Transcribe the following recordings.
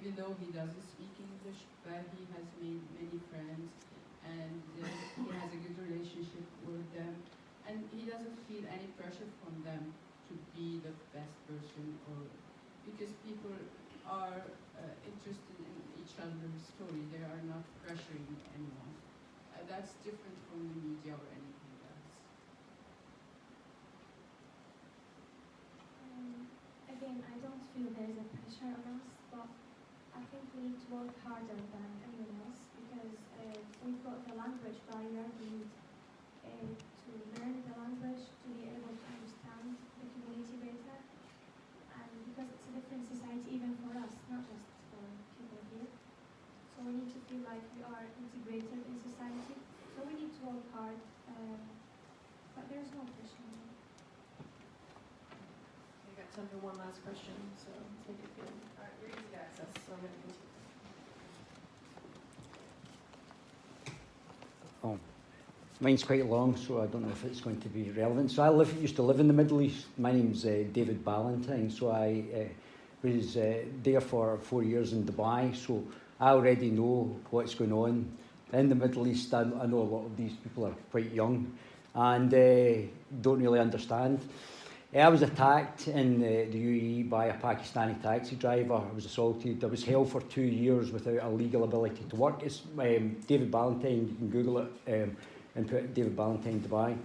even though he doesn't speak English, but he has made many friends, and he has a good relationship with them, and he doesn't feel any pressure from them to be the best person, or because people are interested in each other's story. They are not pressuring anyone. That's different from the media or anything else. Again, I don't feel there's a pressure on us, but I think we need to work harder than anyone else, because we've got the language barrier. We need to learn the language to be able to understand the community better, and because it's a different society even for us, not just for people here. So we need to feel like we are integrated in society. So we need to work hard, but there's no pressure. We got time for one last question, so take it good. All right, we're easy access, so I'm going to continue. Oh, mine's quite long, so I don't know if it's going to be relevant. So I used to live in the Middle East. My name's David Ballantyne. So I was there for 4 years in Dubai. So I already know what's going on in the Middle East. I know a lot of these people are quite young and don't really understand. I was attacked in the UAE by a Pakistani taxi driver. I was assaulted. I was held for 2 years without a legal ability to work. It's David Ballantyne. You can Google it and put David Ballantyne Dubai.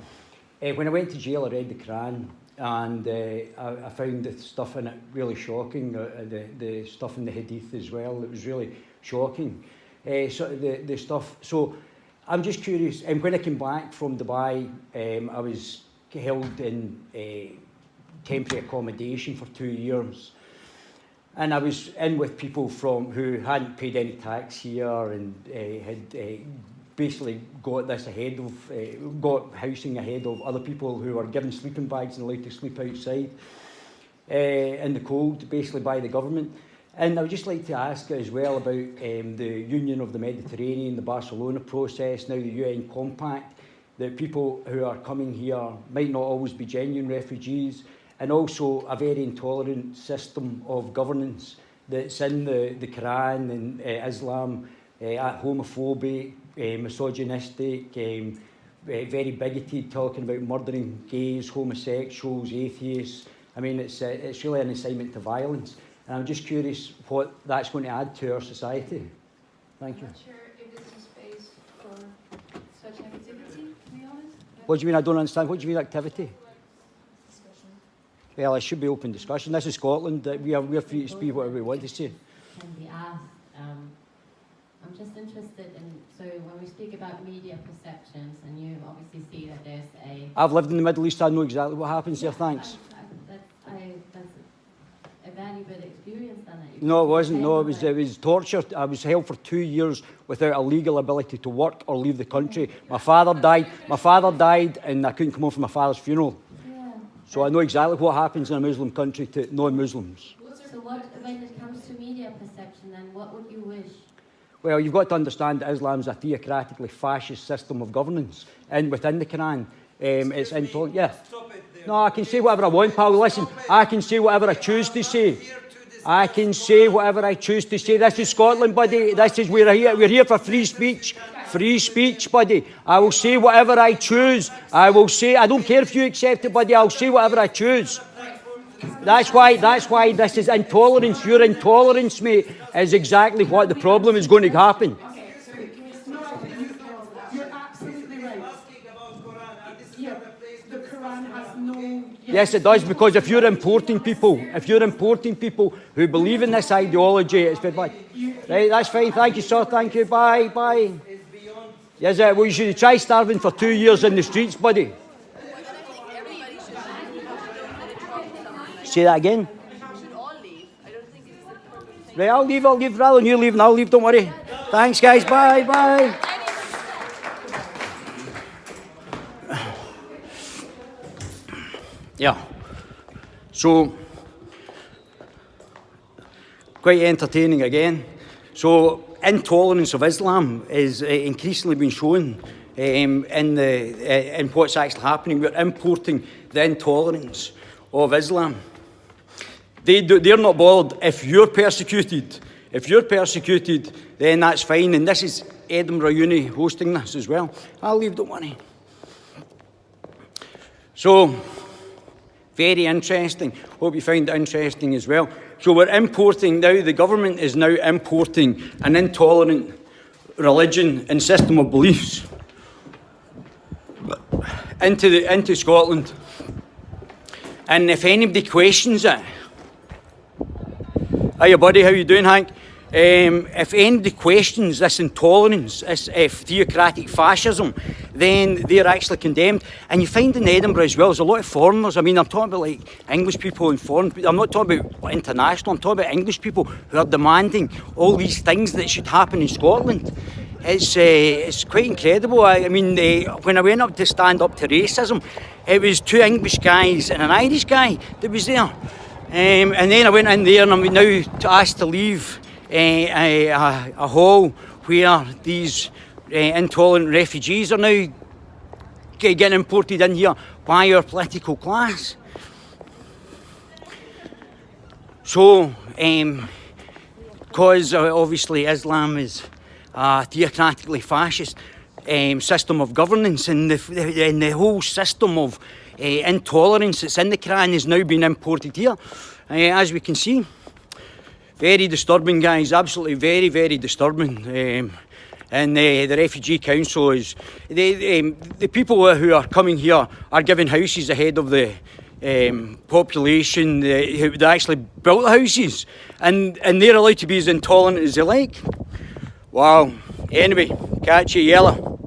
When I went to jail, I read the Quran, and I found the stuff in it really shocking. The stuff in the Hadith as well. It was really shocking. So the stuff. So I'm just curious. And when I came back from Dubai, I was held in temporary accommodation for 2 years, and I was in with people who hadn't paid any tax here and had basically got this ahead of got housing ahead of other people who were given sleeping bags and allowed to sleep outside in the cold, basically by the government. And I would just like to ask as well about the Union of the Mediterranean, the Barcelona process, now the UN Compact, that people who are coming here might not always be genuine refugees, and also a very intolerant system of governance that's in the Quran and Islam, homophobic, misogynistic, very bigoted, talking about murdering gays, homosexuals, atheists. I mean, it's really an incitement to violence. And I'm just curious what that's going to add to our society. Thank you. I'm not sure if this is space for such activity, to be honest. What do you mean? I don't understand. What do you mean activity? Discussion. Well, it should be open discussion. This is Scotland. We're free to speak whatever we want to say. Can be asked. I'm just interested in, so when we speak about media perceptions, and you obviously see that there's a... I've lived in the Middle East. I know exactly what happens there. Thanks. That's a valuable experience then. That you No, it wasn't. No, it was torture. I was held for 2 years without a legal ability to work or leave the country. My father died, and I couldn't come home for my father's funeral. Yeah. So I know exactly what happens in a Muslim country to non-Muslims. So what, when it comes to media perception, then what would you wish? Well, you've got to understand that Islam is a theocratically fascist system of governance, and within the Quran, it's intolerant. Yeah. No, I can say whatever I want, pal. Listen, I can say whatever I choose to say. I can say whatever I choose to say. This is Scotland, buddy. This is we're here. We're here for free speech. Free speech, buddy. I will say whatever I choose. I will say. I don't care if you accept it, buddy. I'll say whatever I choose. That's why this is intolerance. Your intolerance, mate, is exactly what the problem is going to happen. You're absolutely right. Yeah, the Quran has no... Yes, it does, because if you're importing people who believe in this ideology, it's been bad. Right, that's fine. Thank you, sir. Thank you. Bye. Bye. Yes, well, you should try starving for 2 years in the streets, buddy. Say that again. Right, I'll leave. Rather than you leaving, I'll leave. Don't worry. Thanks, guys. Bye. Bye. Yeah. So, quite entertaining again. So, intolerance of Islam is increasingly being shown in what's actually happening. We're importing the intolerance of Islam. They're not bothered if you're persecuted. If you're persecuted, then that's fine. And this is Edinburgh Uni hosting this as well. I'll leave, don't worry. So, very interesting. Hope you find it interesting as well. So we're importing now, the government is now importing an intolerant religion and system of beliefs into Scotland. And if anybody questions it, hiya buddy, how you doing, Hank? If anybody questions this intolerance, this theocratic fascism, then they're actually condemned. And you find in Edinburgh as well, there's a lot of foreigners. I mean, I'm talking about like English people and foreign people. I'm not talking about international, I'm talking about English people who are demanding all these things that should happen in Scotland. It's quite incredible. I mean, when I went up to stand up to racism, it was 2 English guys and an Irish guy that was there. And then I went in there and I'm now asked to leave a hall where these intolerant refugees are now getting imported in here by our political class. So, because obviously Islam is a theocratically fascist system of governance, and the whole system of intolerance that's in the Quran is now being imported here, as we can see. Very disturbing, guys, absolutely very, very disturbing. And the Refugee Council is, the people who are coming here are given houses ahead of the population who actually built the houses, and they're allowed to be as intolerant as they like. Wow. Anyway, catch you, Yella.